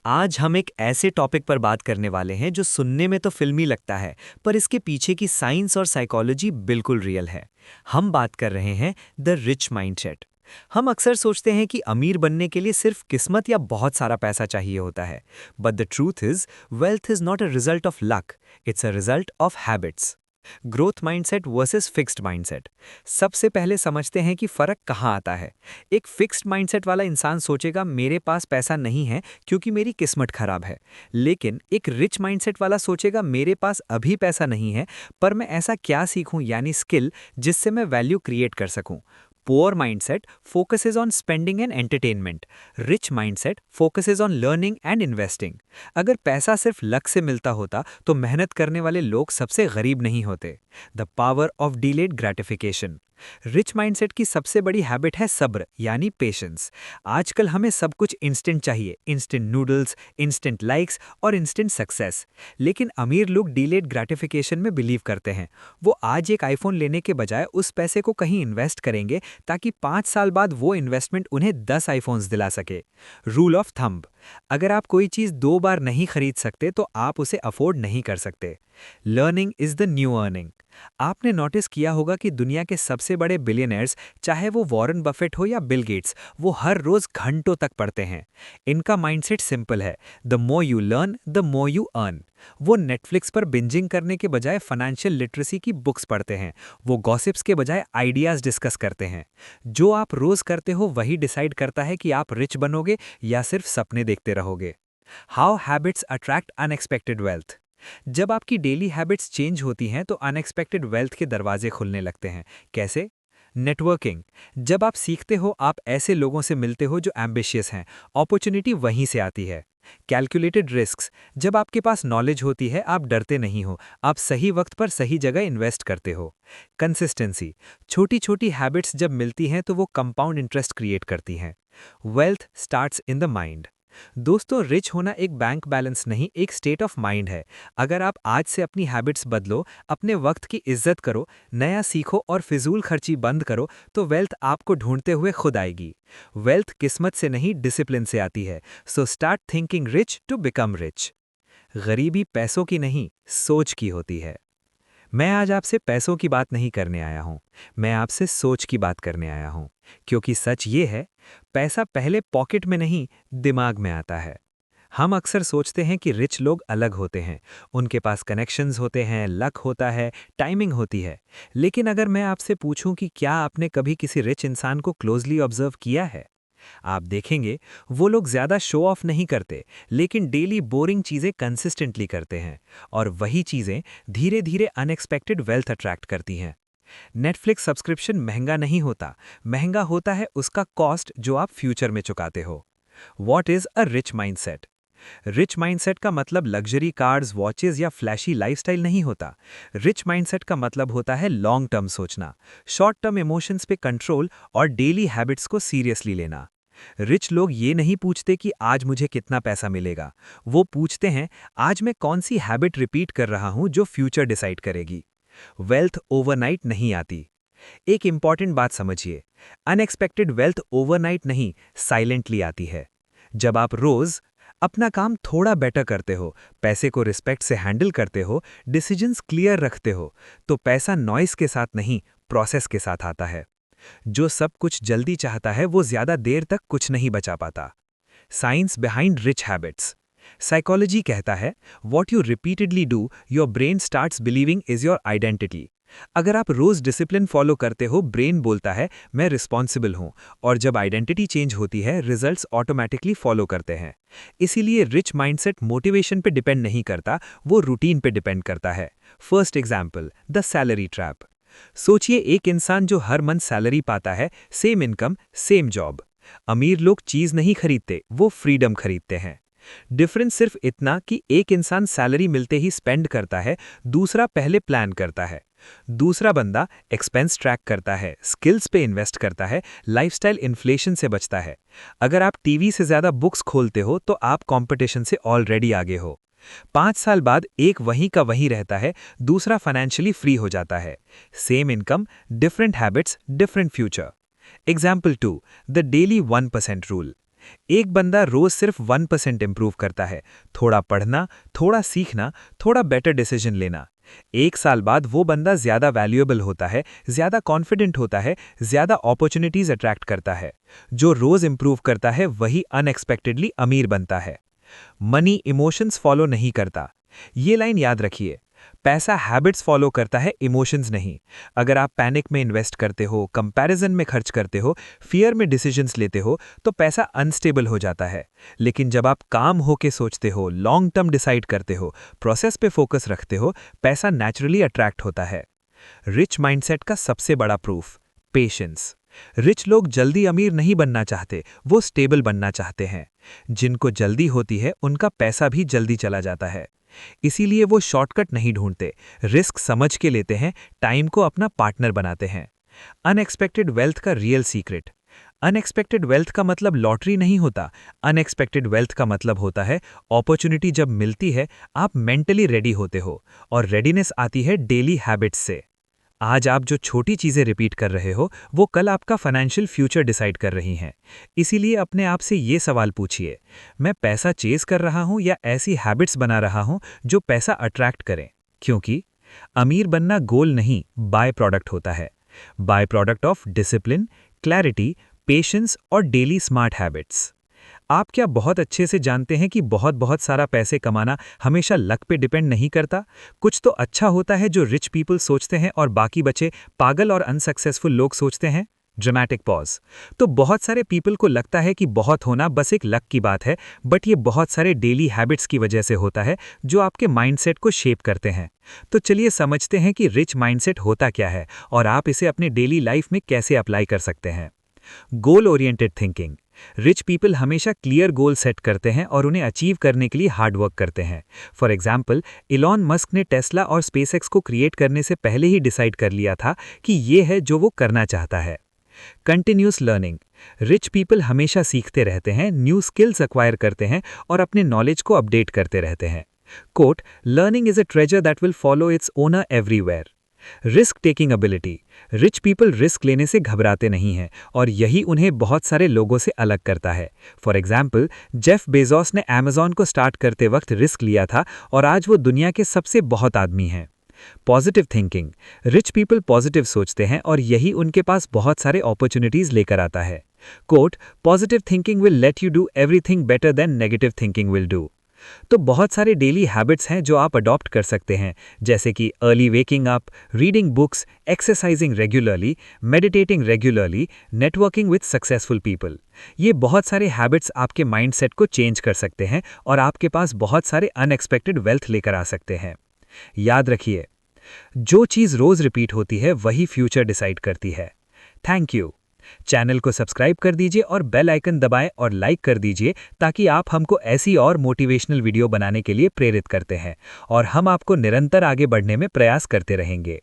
आज हम एक ऐसे टॉपिक पर बात करने वाले हैं जो सुनने में तो फिल्मी लगता है, पर इसके पीछे की साइंस और साइकोलॉजी बिल्कुल रियल है। हम बात कर रहे हैं द रिच माइंडसेट। हम अक्सर सोचते हैं कि अमीर बनने के लिए सिर्फ किस्मत या बहुत सारा पैसा चाहिए होता है, but the truth is wealth is not a result of luck, it's a result of habits. Growth mindset versus fixed mindset. सबसे पहले समझते हैं कि फर्क कहाँ आता है। एक फिक्स्ड माइंडसेट वाला इंसान सोचेगा मेरे पास पैसा नहीं है क्योंकि मेरी किस्मत खराब है। लेकिन एक रिच माइंडसेट वाला सोचेगा मेरे पास अभी पैसा नहीं है, पर मैं ऐसा क्या सीखूं यानी स्किल जिससे मैं वैल्यू क्रिएट कर सकूं। Poor mindset focuses on spending and entertainment. Rich mindset focuses on learning and investing. अगर पैसा सिर्फ लक से मिलता होता तो मेहनत करने वाले लोग सबसे गरीब नहीं होते। The power of delayed gratification. Rich mindset की सबसे बड़ी हैबिट है सब्र यानी पेशेंस। आजकल हमें सब कुछ इंस्टेंट चाहिए, इंस्टेंट नूडल्स, इंस्टेंट लाइक्स और इंस्टेंट सक्सेस। लेकिन अमीर लोग डिलेड ग्रेटिफिकेशन में बिलीव करते हैं। वो आज एक आईफोन लेने के बजाय उस पैसे को कहीं इन्वेस्ट करेंगे ताकि 5 साल बाद वो इन्वेस्टमेंट उन्हें 10 आईफोन्स दिला सके। Rule of thumb. अगर आप कोई चीज़ 2 बार नहीं खरीद सकते तो आप उसे अफोर्ड नहीं कर सकते। Learning is the new earning. आपने नोटिस किया होगा कि दुनिया के सबसे बड़े बिलियनर्स, चाहे वो वॉरेन बफेट हो या बिल गेट्स, वो हर रोज घंटों तक पढ़ते हैं। इनका माइंडसेट सिंपल है, the more you learn the more you earn. वो नेटफ्लिक्स पर बिंजिंग करने के बजाय फाइनेंशियल लिटरेसी की बुक्स पढ़ते हैं। वो गॉसिप्स के बजाय आइडियाज डिस्कस करते हैं। जो आप रोज करते हो वही डिसाइड करता है कि आप रिच बनोगे या सिर्फ सपने देखते रहोगे। How habits attract unexpected wealth. जब आपकी डेली हैबिट्स चेंज होती हैं तो अनएक्सपेक्टेड वेल्थ के दरवाजे खुलने लगते हैं। कैसे? नेटवर्किंग। जब आप सीखते हो, आप ऐसे लोगों से मिलते हो जो एम्बिशियस हैं, अपॉर्चुनिटी वहीं से आती है। Calculated risks. जब आपके पास नॉलेज होती है आप डरते नहीं हो, आप सही वक्त पर सही जगह इन्वेस्ट करते हो। कंसिस्टेंसी। छोटी छोटी हैबिट्स जब मिलती हैं तो वो कंपाउंड इंटरेस्ट क्रिएट करती हैं। Wealth starts in the mind. दोस्तों, रिच होना एक बैंक बैलेंस नहीं, एक स्टेट ऑफ माइंड है। अगर आप आज से अपनी हैबिट्स बदलो, अपने वक्त की इज्जत करो, नया सीखो और फिजूल खर्ची बंद करो, तो वेल्थ आपको ढूंढते हुए खुद आएगी। वेल्थ किस्मत से नहीं, डिसिप्लिन से आती है। So start thinking rich to become rich. गरीबी पैसों की नहीं, सोच की होती है। मैं आज आपसे पैसों की बात नहीं करने आया हूं, मैं आपसे सोच की बात करने आया हूं। क्योंकि सच ये है, पैसा पहले पॉकेट में नहीं, दिमाग में आता है। हम अक्सर सोचते हैं कि रिच लोग अलग होते हैं, उनके पास कनेक्शंस होते हैं, लक होता है, टाइमिंग होती है। लेकिन अगर मैं आपसे पूछूं कि क्या आपने कभी किसी रिच इंसान को क्लोजली ऑब्जर्व किया है, आप देखेंगे वो लोग ज्यादा शो ऑफ नहीं करते, लेकिन डेली बोरिंग चीजें कंसिस्टेंटली करते हैं। और वही चीजें धीरे धीरे अनएक्सपेक्टेड वेल्थ अट्रैक्ट करती हैं। नेटफ्लिक्स सब्सक्रिप्शन महंगा नहीं होता, महंगा होता है उसका कॉस्ट जो आप फ्यूचर में चुकाते हो। What is a rich mindset? Rich mindset का मतलब लग्जरी कार्स, वॉचेस या फ्लैशी लाइफस्टाइल नहीं होता। रिच माइंडसेट का मतलब होता है लॉन्ग टर्म सोचना, शॉर्ट टर्म इमोशंस पे कंट्रोल और डेली हैबिट्स को सीरियसली लेना। रिच लोग ये नहीं पूछते कि आज मुझे कितना पैसा मिलेगा, वो पूछते हैं आज मैं कौन सी हैबिट रिपीट कर रहा हूं जो फ्यूचर डिसाइड करेगी। वेल्थ ओवरनाइट नहीं आती। एक इंपॉर्टेंट बात समझिए, अनएक्सपेक्टेड वेल्थ ओवरनाइट नहीं, साइलेंटली आती है। जब आप रोज अपना काम थोड़ा बेटर करते हो, पैसे को रिस्पेक्ट से हैंडल करते हो, डिसीजंस क्लियर रखते हो, तो पैसा नॉइस के साथ नहीं, प्रोसेस के साथ आता है। जो सब कुछ जल्दी चाहता है वो ज्यादा देर तक कुछ नहीं बचा पाता। Science behind rich habits. Psychology कहता है what you repeatedly do your brain starts believing is your identity. अगर आप रोज डिसिप्लिन फॉलो करते हो, ब्रेन बोलता है मैं रिस्पॉन्सिबल हूं, और जब आइडेंटिटी चेंज होती है रिजल्ट्स ऑटोमेटिकली फॉलो करते हैं। इसीलिए रिच माइंडसेट मोटिवेशन पे डिपेंड नहीं करता, वो रूटीन पे डिपेंड करता है। First example, the salary trap. सोचिए एक इंसान जो हर मंथ सैलरी पाता है, सेम इनकम सेम जॉब। अमीर लोग चीज नहीं खरीदते, वो फ्रीडम खरीदते हैं। डिफरेंस सिर्फ इतना कि एक इंसान सैलरी मिलते ही स्पेंड करता है, दूसरा पहले प्लान करता है। दूसरा बंदा एक्सपेंस ट्रैक करता है, स्किल्स पे इन्वेस्ट करता है, लाइफस्टाइल इन्फ्लेशन से बचता है। अगर आप टीवी से ज्यादा बुक्स खोलते हो तो आप कंपटीशन से ऑलरेडी आगे हो। 5 साल बाद एक वहीं का वहीं रहता है, दूसरा फाइनेंशियली फ्री हो जाता है। Same income, different habits, different future. Example 2, the daily 1% rule. एक बंदा रोज सिर्फ 1% इंप्रूव करता है, थोड़ा पढ़ना, थोड़ा सीखना, थोड़ा बेटर डिसीजन लेना। 1 साल बाद वो बंदा ज्यादा वैल्यूएबल होता है, ज्यादा कॉन्फिडेंट होता है, ज्यादा अपॉर्चुनिटीज अट्रैक्ट करता है। जो रोज इंप्रूव करता है वही अनएक्सपेक्टेडली अमीर बनता है। मनी इमोशंस फॉलो नहीं करता। ये लाइन याद रखिए। पैसा हैबिट्स फॉलो करता है, इमोशंस नहीं। अगर आप पैनिक में इन्वेस्ट करते हो, कंपैरिजन में खर्च करते हो, फियर में डिसीजंस लेते हो, तो पैसा अनस्टेबल हो जाता है। लेकिन जब आप काम होके सोचते हो, लॉन्ग टर्म डिसाइड करते हो, प्रोसेस पे फोकस रखते हो, पैसा नेचुरली अट्रैक्ट होता है। रिच माइंडसेट का सबसे बड़ा प्रूफ, पेशेंस। रिच लोग जल्दी अमीर नहीं बनना चाहते, वो स्टेबल बनना चाहते हैं। जिनको जल्दी होती है उनका पैसा भी जल्दी चला जाता है। इसीलिए वो शॉर्टकट नहीं ढूंढते, रिस्क समझ के लेते हैं, टाइम को अपना पार्टनर बनाते हैं। अनएक्सपेक्टेड वेल्थ का रियल सीक्रेट। अनएक्सपेक्टेड वेल्थ का मतलब लॉटरी नहीं होता। अनएक्सपेक्टेड वेल्थ का मतलब होता है अपॉर्चुनिटी जब मिलती है, आप मेंटली रेडी होते हो, और रेडीनेस आती है डेली हैबिट्स से। आज आप जो छोटी चीजें रिपीट कर रहे हो, वो कल आपका फाइनेंशियल फ्यूचर डिसाइड कर रही हैं। इसीलिए अपने आप से ये सवाल पूछिए, मैं पैसा चेज कर रहा हूं या ऐसी हैबिट्स बना रहा हूं जो पैसा अट्रैक्ट करें? क्योंकि अमीर बनना गोल नहीं, बाय प्रोडक्ट होता है। By product of discipline, clarity, patience और डेली स्मार्ट हैबिट्स। आप क्या बहुत अच्छे से जानते हैं कि बहुत बहुत सारा पैसे कमाना हमेशा लक पे डिपेंड नहीं करता? कुछ तो अच्छा होता है जो रिच पीपल सोचते हैं और बाकी बचे पागल और अनसक्सेसफुल लोग सोचते हैं। Dramatic pause. तो बहुत सारे पीपल को लगता है कि बहुत होना बस एक लक की बात है, बट ये बहुत सारे डेली हैबिट्स की वजह से होता है जो आपके माइंडसेट को शेप करते हैं। तो चलिए समझते हैं कि रिच माइंडसेट होता क्या है और आप इसे अपने डेली लाइफ में कैसे अप्लाई कर सकते हैं। Goal oriented thinking. Rich people हमेशा क्लियर गोल सेट करते हैं और उन्हें अचीव करने के लिए हार्ड वर्क करते हैं। फॉर एग्जाम्पल, इलॉन मस्क ने टेस्ला और स्पेसएक्स को क्रिएट करने से पहले ही डिसाइड कर लिया था कि ये है जो वो करना चाहता है। Continuous learning. रिच पीपल हमेशा सीखते रहते हैं, न्यू स्किल्स एक्वायर करते हैं और अपने नॉलेज को अपडेट करते रहते हैं। Quote, learning is a treasure that will follow its owner everywhere. Risk taking ability. Rich people risk लेने से घबराते नहीं हैं और यही उन्हें बहुत सारे लोगों से अलग करता है। फॉर एग्जाम्पल, जेफ बेजोस ने अमेज़न को स्टार्ट करते वक्त रिस्क लिया था और आज वो दुनिया के सबसे बहुत आदमी हैं। Positive thinking. Rich people positive सोचते हैं और यही उनके पास बहुत सारे अपॉर्चुनिटीज लेकर आता है। Quote, positive thinking will let you do everything better than negative thinking will do. तो बहुत सारे डेली हैबिट्स हैं जो आप अडॉप्ट कर सकते हैं, जैसे कि early waking up, reading books, exercising regularly, meditating regularly, networking with successful people. ये बहुत सारे हैबिट्स आपके माइंडसेट को चेंज कर सकते हैं और आपके पास बहुत सारे अनएक्सपेक्टेड वेल्थ लेकर आ सकते हैं। याद रखिए, जो चीज़ रोज रिपीट होती है वही फ्यूचर डिसाइड करती है। Thank you. चैनल को सब्सक्राइब कर दीजिए और बेल आइकन दबाएं और लाइक कर दीजिए ताकि आप हमको ऐसी और मोटिवेशनल वीडियो बनाने के लिए प्रेरित करते हैं और हम आपको निरंतर आगे बढ़ने में प्रयास करते रहेंगे।